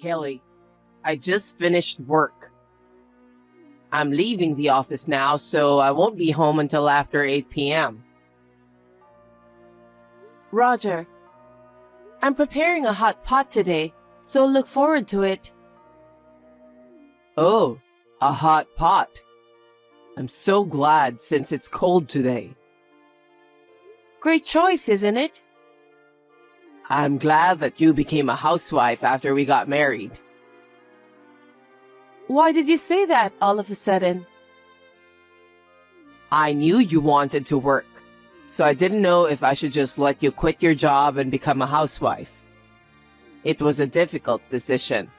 Kelly, I just finished work. I'm leaving the office now, so I won't be home until after 8 p.m. Roger, I'm preparing a hot pot today, so look forward to it. Oh, a hot pot. I'm so glad since it's cold today. Great choice, isn't it? I'm glad that you became a housewife after we got married. Why did you say that all of a sudden? I knew you wanted to work, so I didn't know if I should just let you quit your job and become a housewife. It was a difficult decision.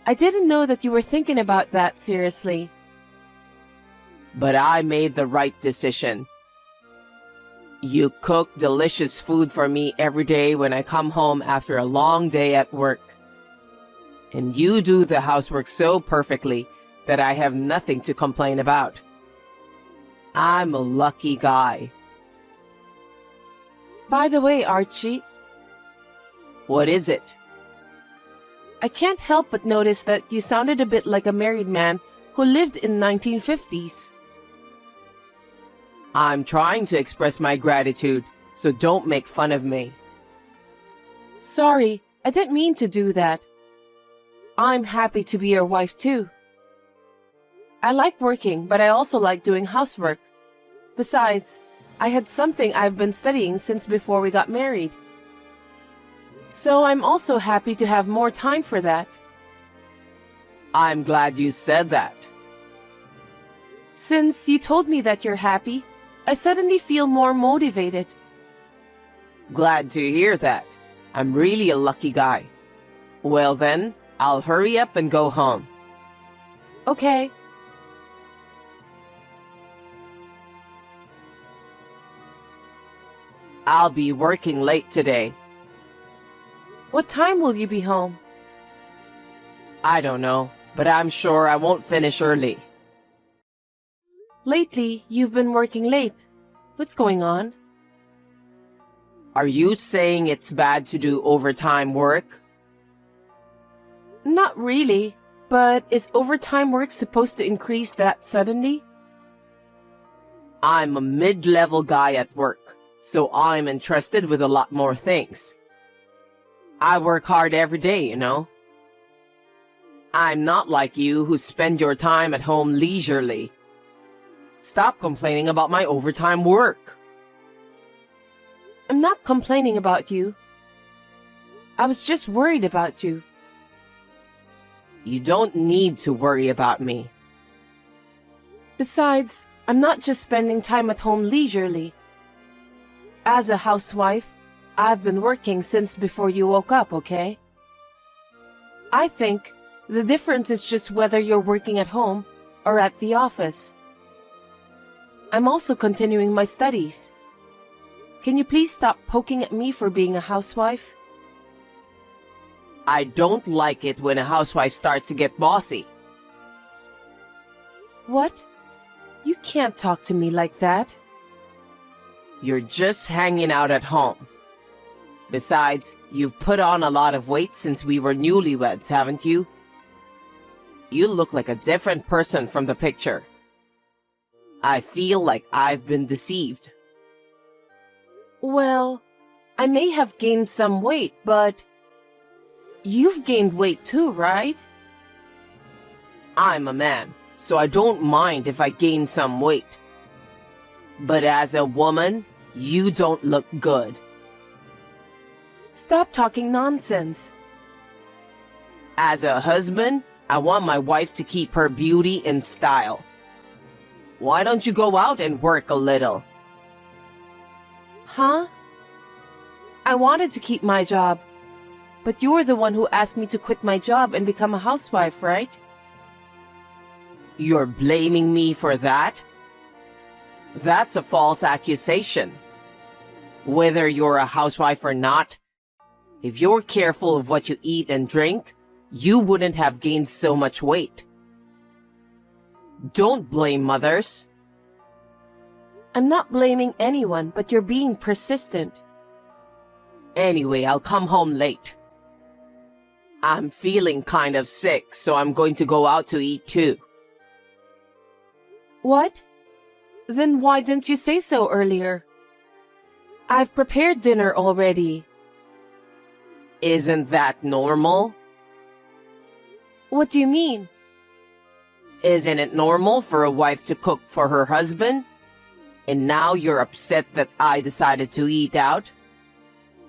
I didn't know that you were thinking about that seriously. But I made the right decision. You cook delicious food for me every day when I come home after a long day at work. And you do the housework so perfectly that I have nothing to complain about. I'm a lucky guy. By the way, Archie, What is it? I can't help but notice that you sounded a bit like a married man who lived in 1950s. I'm trying to express my gratitude, so don't make fun of me. Sorry, I didn't mean to do that. I'm happy to be your wife too. I like working, but I also like doing housework. Besides, I had something I've been studying since before we got married. So I'm also happy to have more time for that. I'm glad you said that. Since you told me that you're happy, I suddenly feel more motivated. Glad to hear that. I'm really a lucky guy. Well then, I'll hurry up and go home. Okay. I'll be working late today. What time will you be home? I don't know, but I'm sure I won't finish early. Lately, you've been working late. What's going on? Are you saying it's bad to do overtime work? Not really, but is overtime work supposed to increase that suddenly? I'm a mid-level guy at work, so I'm entrusted with a lot more things. I work hard every day, you know. I'm not like you who spend your time at home leisurely. Stop complaining about my overtime work. I'm not complaining about you. I was just worried about you. You don't need to worry about me. Besides, I'm not just spending time at home leisurely. As a housewife, I've been working since before you woke up, okay? I think the difference is just whether you're working at home or at the office. I'm also continuing my studies. Can you please stop poking at me for being a housewife? I don't like it when a housewife starts to get bossy. What? You can't talk to me like that. You're just hanging out at home. Besides, you've put on a lot of weight since we were newlyweds, haven't you? You look like a different person from the picture. I feel like I've been deceived. Well, I may have gained some weight, but you've gained weight too, right? I'm a man, so I don't mind if I gain some weight. But as a woman, you don't look good. Stop talking nonsense. As a husband, I want my wife to keep her beauty in style. Why don't you go out and work a little? Huh? I wanted to keep my job, but you were the one who asked me to quit my job and become a housewife, right? You're blaming me for that? That's a false accusation. Whether you're a housewife or not, if you're careful of what you eat and drink, you wouldn't have gained so much weight. Don't blame mothers. I'm not blaming anyone, but you're being persistent. Anyway, I'll come home late. I'm feeling kind of sick, so I'm going to go out to eat too. What? Then why didn't you say so earlier? I've prepared dinner already. Isn't that normal? What do you mean? Isn't it normal for a wife to cook for her husband? And now you're upset that I decided to eat out?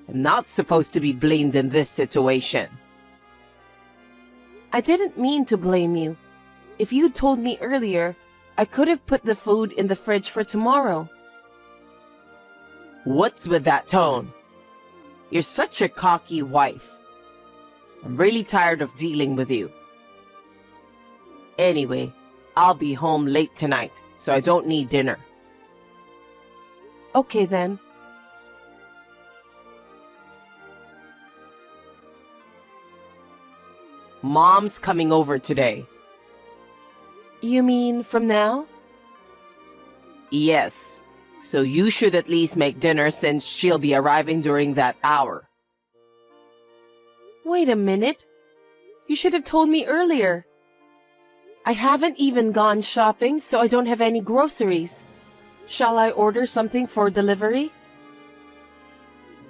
I'm not supposed to be blamed in this situation. I didn't mean to blame you. If you'd told me earlier, I could have put the food in the fridge for tomorrow. What's with that tone? You're such a cocky wife. I'm really tired of dealing with you. Anyway, I'll be home late tonight, so I don't need dinner. Okay then. Mom's coming over today. You mean from now? Yes, so you should at least make dinner since she'll be arriving during that hour. Wait a minute. You should have told me earlier. I haven't even gone shopping, so I don't have any groceries. Shall I order something for delivery?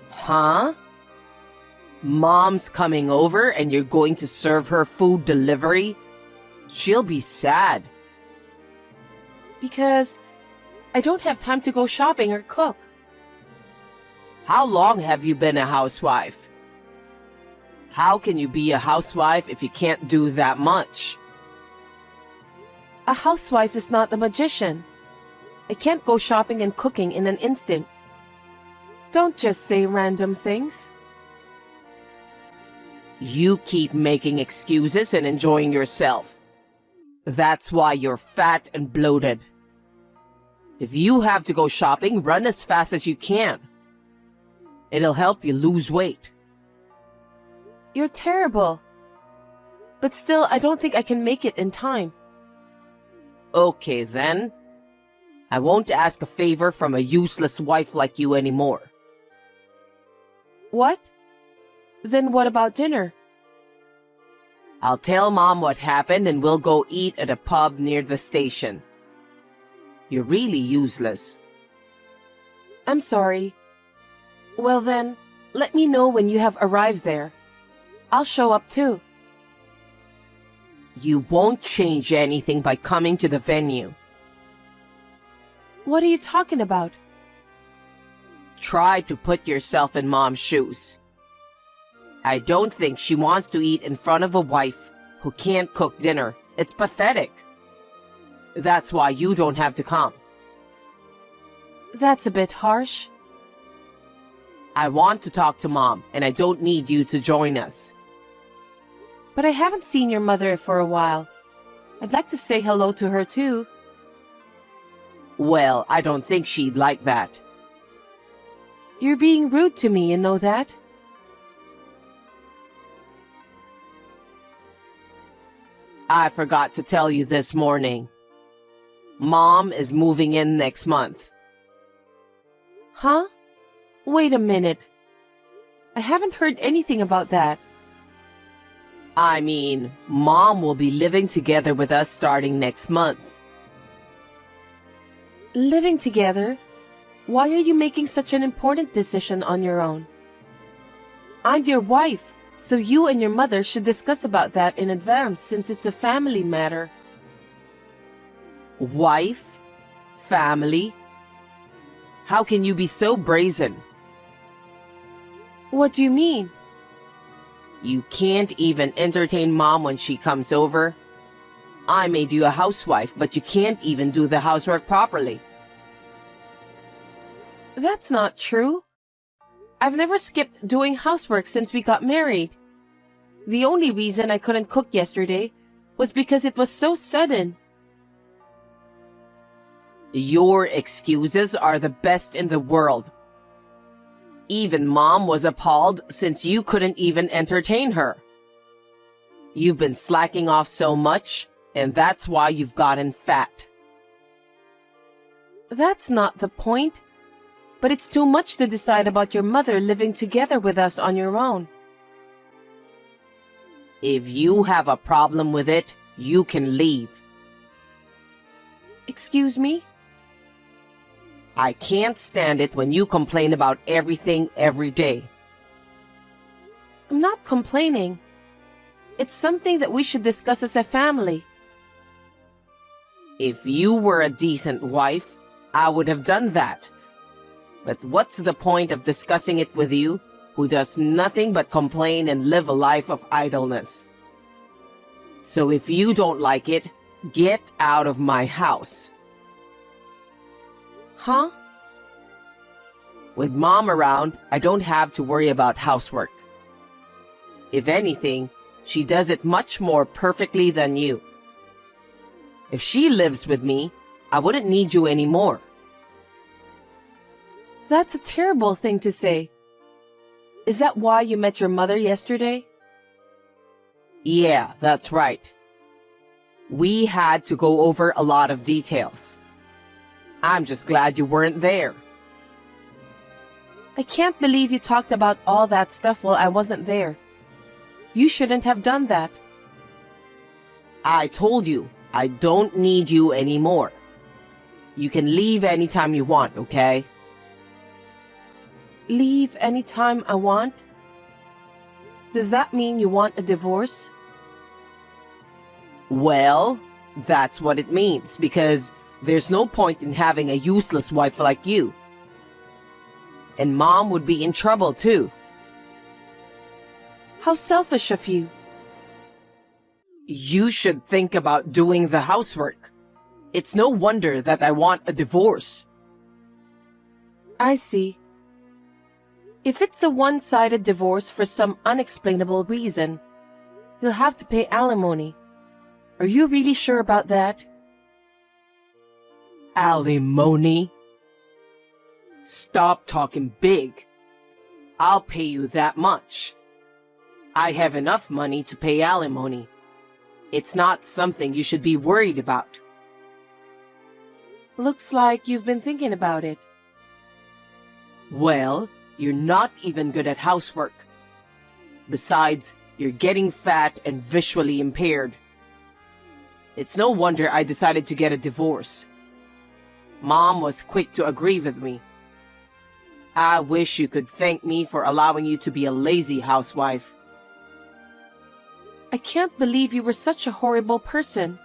Huh? Mom's coming over and you're going to serve her food delivery? She'll be sad. Because I don't have time to go shopping or cook. How long have you been a housewife? How can you be a housewife if you can't do that much? A housewife is not a magician. I can't go shopping and cooking in an instant. Don't just say random things. You keep making excuses and enjoying yourself. That's why you're fat and bloated. If you have to go shopping, run as fast as you can. It'll help you lose weight. You're terrible. But still, I don't think I can make it in time. Okay then. I won't ask a favor from a useless wife like you anymore. What? Then what about dinner? I'll tell Mom what happened and we'll go eat at a pub near the station. You're really useless. I'm sorry. Well then, let me know when you have arrived there. I'll show up too. You won't change anything by coming to the venue. What are you talking about? Try to put yourself in Mom's shoes. I don't think she wants to eat in front of a wife who can't cook dinner. It's pathetic. That's why you don't have to come. That's a bit harsh. I want to talk to Mom, and I don't need you to join us. But I haven't seen your mother for a while. I'd like to say hello to her too. Well, I don't think she'd like that. You're being rude to me, you know that? I forgot to tell you this morning. Mom is moving in next month. Huh? Wait a minute. I haven't heard anything about that. I mean, Mom will be living together with us starting next month. Living together? Why are you making such an important decision on your own? I'm your wife, so you and your mother should discuss about that in advance since it's a family matter. Wife? Family? How can you be so brazen? What do you mean? You can't even entertain Mom when she comes over. I made you a housewife, but you can't even do the housework properly. That's not true. I've never skipped doing housework since we got married. The only reason I couldn't cook yesterday was because it was so sudden. Your excuses are the best in the world. Even Mom was appalled since you couldn't even entertain her. You've been slacking off so much, and that's why you've gotten fat. That's not the point. But it's too much to decide about your mother living together with us on your own. If you have a problem with it, you can leave. Excuse me? I can't stand it when you complain about everything every day. I'm not complaining. It's something that we should discuss as a family. If you were a decent wife, I would have done that. But what's the point of discussing it with you, who does nothing but complain and live a life of idleness? So if you don't like it, get out of my house. Huh? With Mom around, I don't have to worry about housework. If anything, she does it much more perfectly than you. If she lives with me, I wouldn't need you anymore. That's a terrible thing to say. Is that why you met your mother yesterday? Yeah, that's right. We had to go over a lot of details. I'm just glad you weren't there. I can't believe you talked about all that stuff while I wasn't there. You shouldn't have done that. I told you, I don't need you anymore. You can leave anytime you want, okay? Leave anytime I want? Does that mean you want a divorce? Well, that's what it means, because there's no point in having a useless wife like you. And Mom would be in trouble too. How selfish of you. You should think about doing the housework. It's no wonder that I want a divorce. I see. If it's a one-sided divorce for some unexplainable reason, you'll have to pay alimony. Are you really sure about that? Alimony? Stop talking big. I'll pay you that much. I have enough money to pay alimony. It's not something you should be worried about. Looks like you've been thinking about it. Well, you're not even good at housework. Besides, you're getting fat and visually impaired. It's no wonder I decided to get a divorce. Mom was quick to agree with me. I wish you could thank me for allowing you to be a lazy housewife. I can't believe you were such a horrible person.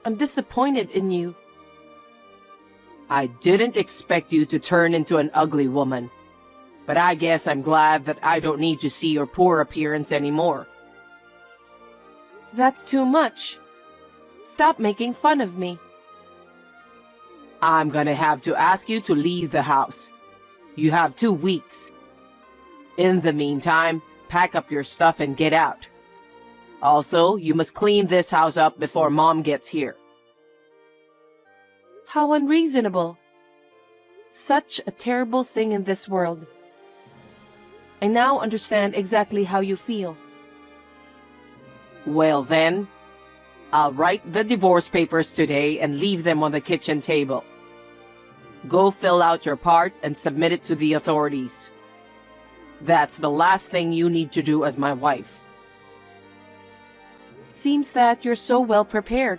I'm disappointed in you. I didn't expect you to turn into an ugly woman, but I guess I'm glad that I don't need to see your poor appearance anymore. That's too much. Stop making fun of me. I'm gonna have to ask you to leave the house. You have 2 weeks. In the meantime, pack up your stuff and get out. Also, you must clean this house up before Mom gets here. How unreasonable. Such a terrible thing in this world. I now understand exactly how you feel. Well then, I'll write the divorce papers today and leave them on the kitchen table. Go fill out your part and submit it to the authorities. That's the last thing you need to do as my wife. Seems that you're so well prepared.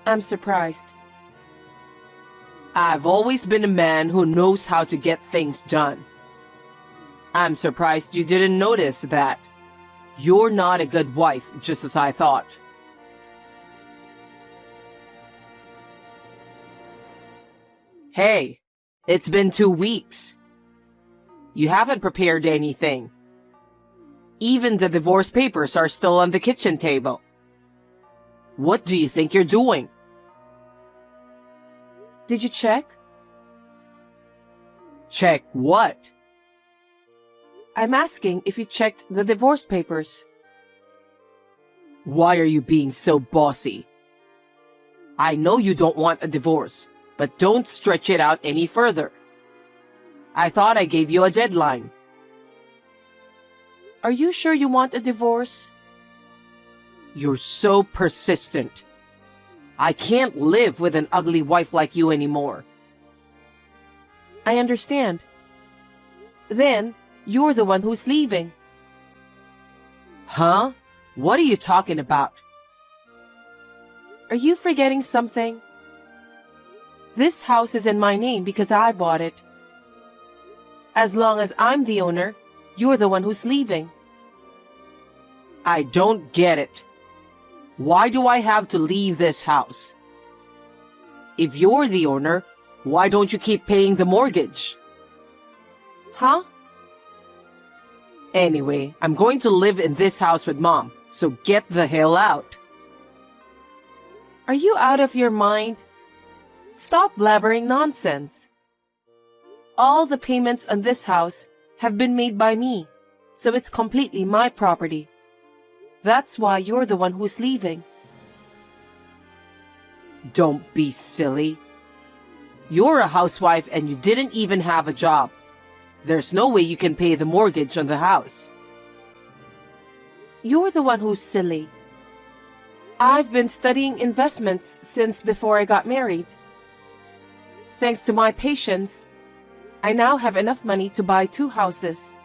I'm surprised. I've always been a man who knows how to get things done. I'm surprised you didn't notice that. You're not a good wife, just as I thought. Hey, it's been 2 weeks. You haven't prepared anything. Even the divorce papers are still on the kitchen table. What do you think you're doing? Did you check? Check what? I'm asking if you checked the divorce papers. Why are you being so bossy? I know you don't want a divorce, but don't stretch it out any further. I thought I gave you a deadline. Are you sure you want a divorce? You're so persistent. I can't live with an ugly wife like you anymore. I understand. Then, you're the one who's leaving. Huh? What are you talking about? Are you forgetting something? This house is in my name because I bought it. As long as I'm the owner, you're the one who's leaving. I don't get it. Why do I have to leave this house? If you're the owner, why don't you keep paying the mortgage? Huh? Anyway, I'm going to live in this house with Mom, so get the hell out. Are you out of your mind? Stop blabbering nonsense. All the payments on this house have been made by me, so it's completely my property. That's why you're the one who's leaving. Don't be silly. You're a housewife and you didn't even have a job. There's no way you can pay the mortgage on the house. You're the one who's silly. I've been studying investments since before I got married. Thanks to my patience, I now have enough money to buy 2 houses.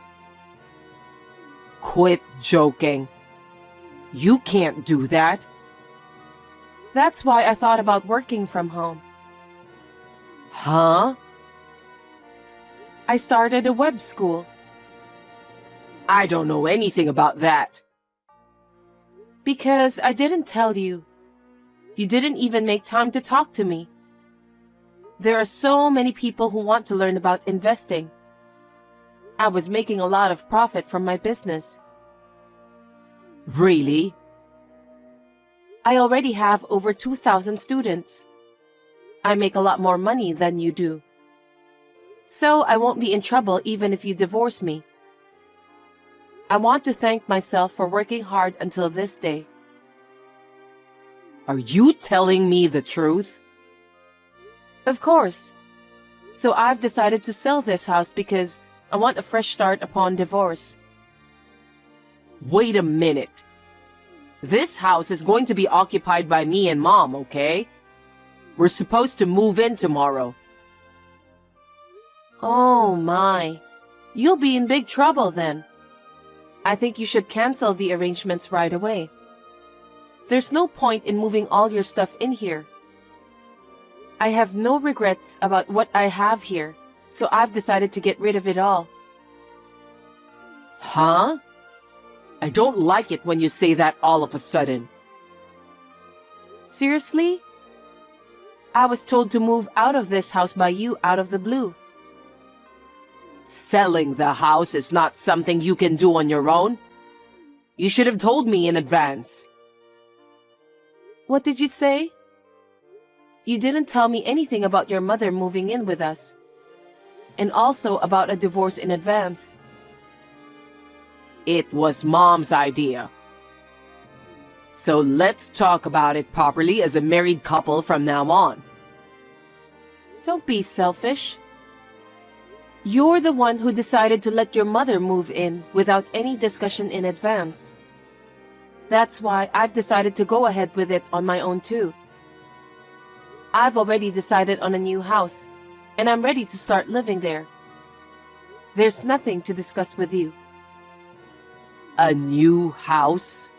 Quit joking. You can't do that. That's why I thought about working from home. Huh? I started a web school. I don't know anything about that. Because I didn't tell you. You didn't even make time to talk to me. There are so many people who want to learn about investing. I was making a lot of profit from my business. Really? I already have over 2,000 students. I make a lot more money than you do. So I won't be in trouble even if you divorce me. I want to thank myself for working hard until this day. Are you telling me the truth? Of course. So I've decided to sell this house because I want a fresh start upon divorce. Wait a minute. This house is going to be occupied by me and Mom, okay? We're supposed to move in tomorrow. Oh my. You'll be in big trouble then. I think you should cancel the arrangements right away. There's no point in moving all your stuff in here. I have no regrets about what I have here, so I've decided to get rid of it all. Huh? I don't like it when you say that all of a sudden. Seriously? I was told to move out of this house by you out of the blue. Selling the house is not something you can do on your own. You should have told me in advance. What did you say? You didn't tell me anything about your mother moving in with us. And also about a divorce in advance. It was Mom's idea. So let's talk about it properly as a married couple from now on. Don't be selfish. You're the one who decided to let your mother move in without any discussion in advance. That's why I've decided to go ahead with it on my own too. I've already decided on a new house, and I'm ready to start living there. There's nothing to discuss with you. A new house?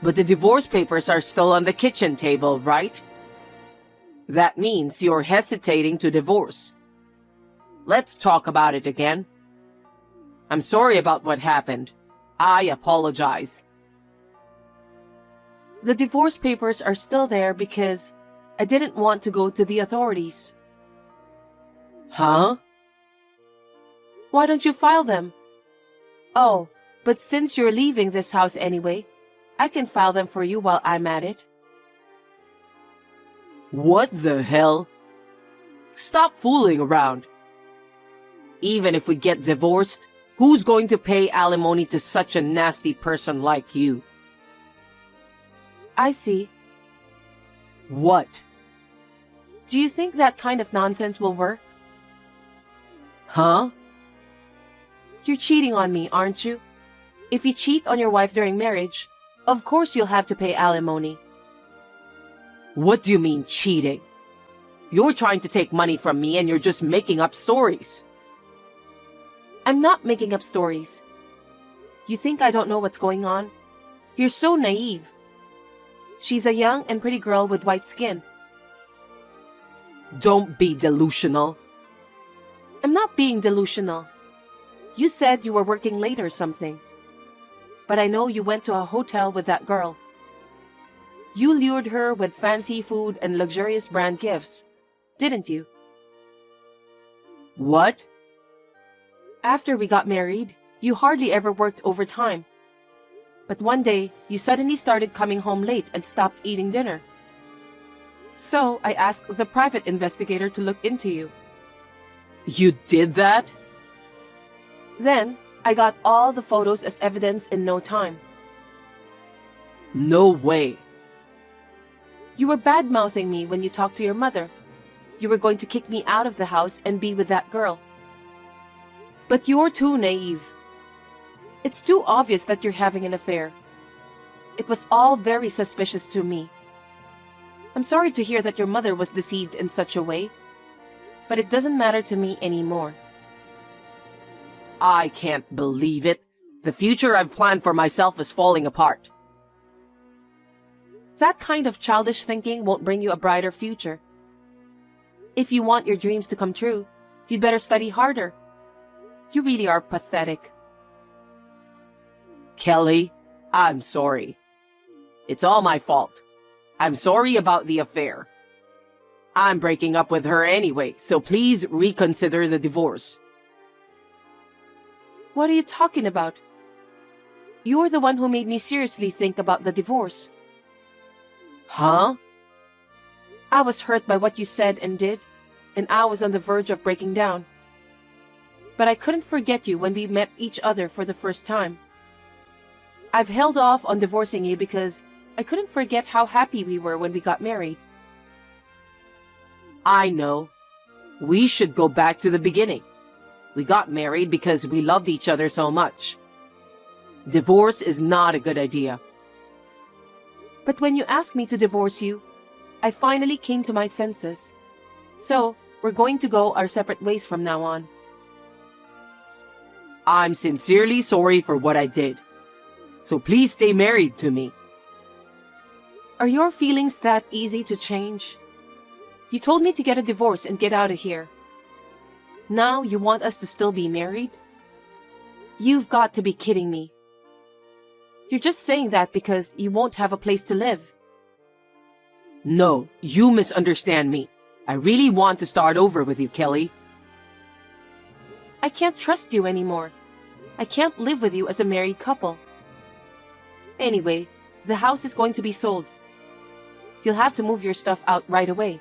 But the divorce papers are still on the kitchen table, right? That means you're hesitating to divorce. Let's talk about it again. I'm sorry about what happened. I apologize. The divorce papers are still there because I didn't want to go to the authorities. Huh? Why don't you file them? Oh, but since you're leaving this house anyway, I can file them for you while I'm at it. What the hell? Stop fooling around. Even if we get divorced, who's going to pay alimony to such a nasty person like you? I see. What? Do you think that kind of nonsense will work? Huh? You're cheating on me, aren't you? If you cheat on your wife during marriage, of course you'll have to pay alimony. What do you mean cheating? You're trying to take money from me and you're just making up stories. I'm not making up stories. You think I don't know what's going on? You're so naive. She's a young and pretty girl with white skin. Don't be delusional. I'm not being delusional. You said you were working late or something. But I know you went to a hotel with that girl. You lured her with fancy food and luxurious brand gifts, didn't you? What? After we got married, you hardly ever worked overtime. But one day, you suddenly started coming home late and stopped eating dinner. So I asked the private investigator to look into you. You did that? Then, I got all the photos as evidence in no time. No way. You were bad-mouthing me when you talked to your mother. You were going to kick me out of the house and be with that girl. But you're too naive. It's too obvious that you're having an affair. It was all very suspicious to me. I'm sorry to hear that your mother was deceived in such a way, but it doesn't matter to me anymore. I can't believe it. The future I've planned for myself is falling apart. That kind of childish thinking won't bring you a brighter future. If you want your dreams to come true, you'd better study harder. You really are pathetic. Kelly, I'm sorry. It's all my fault. I'm sorry about the affair. I'm breaking up with her anyway, so please reconsider the divorce. What are you talking about? You're the one who made me seriously think about the divorce. Huh? I was hurt by what you said and did, and I was on the verge of breaking down. But I couldn't forget you when we met each other for the first time. I've held off on divorcing you because I couldn't forget how happy we were when we got married. I know. We should go back to the beginning. We got married because we loved each other so much. Divorce is not a good idea. But when you asked me to divorce you, I finally came to my senses. So, we're going to go our separate ways from now on. I'm sincerely sorry for what I did. So please stay married to me. Are your feelings that easy to change? You told me to get a divorce and get out of here. Now you want us to still be married? You've got to be kidding me. You're just saying that because you won't have a place to live. No, you misunderstand me. I really want to start over with you, Kelly. I can't trust you anymore. I can't live with you as a married couple. Anyway, the house is going to be sold. You'll have to move your stuff out right away.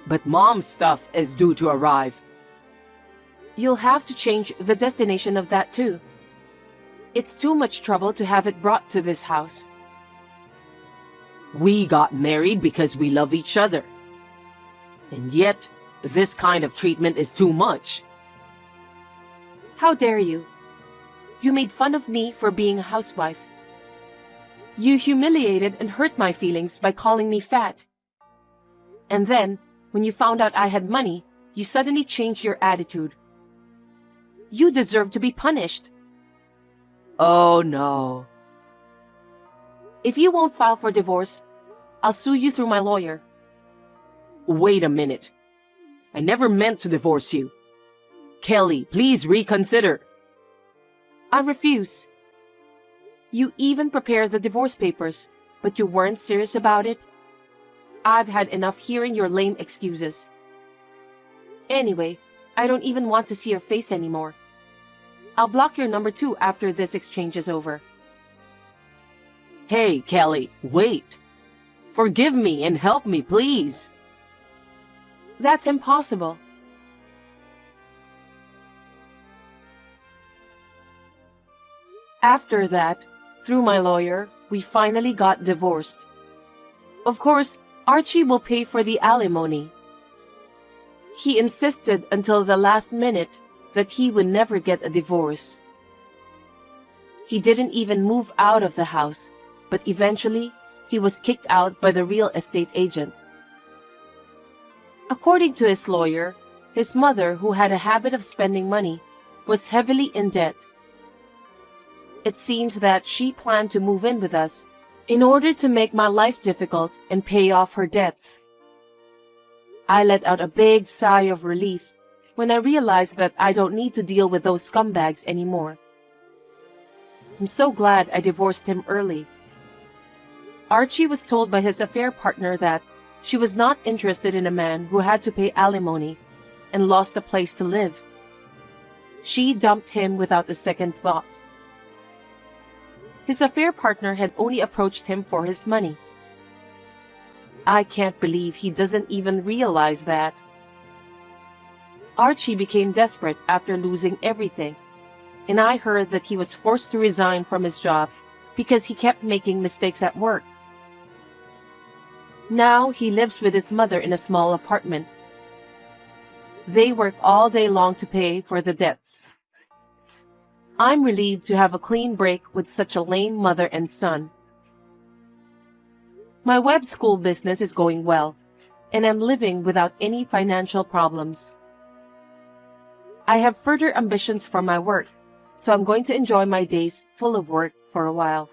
But Mom's stuff is due to arrive. You'll have to change the destination of that too. It's too much trouble to have it brought to this house. We got married because we love each other. And yet, this kind of treatment is too much. How dare you? You made fun of me for being a housewife. You humiliated and hurt my feelings by calling me fat. And then, when you found out I had money, you suddenly changed your attitude. You deserve to be punished. Oh no. If you won't file for divorce, I'll sue you through my lawyer. Wait a minute. I never meant to divorce you. Kelly, please reconsider. I refuse. You even prepared the divorce papers, but you weren't serious about it. I've had enough hearing your lame excuses. Anyway, I don't even want to see your face anymore. I'll block your number too after this exchange is over. Hey, Kelly, wait. Forgive me and help me, please. That's impossible. After that, through my lawyer, we finally got divorced. Of course, Archie will pay for the alimony. He insisted until the last minute that he would never get a divorce. He didn't even move out of the house, but eventually, he was kicked out by the real estate agent. According to his lawyer, his mother, who had a habit of spending money, was heavily in debt. It seems that she planned to move in with us in order to make my life difficult and pay off her debts. I let out a big sigh of relief when I realized that I don't need to deal with those scumbags anymore. I'm so glad I divorced him early. Archie was told by his affair partner that she was not interested in a man who had to pay alimony and lost a place to live. She dumped him without a second thought. His affair partner had only approached him for his money. I can't believe he doesn't even realize that. Archie became desperate after losing everything, and I heard that he was forced to resign from his job because he kept making mistakes at work. Now he lives with his mother in a small apartment. They work all day long to pay for the debts. I'm relieved to have a clean break with such a lame mother and son. My web school business is going well, and I'm living without any financial problems. I have further ambitions for my work, so I'm going to enjoy my days full of work for a while.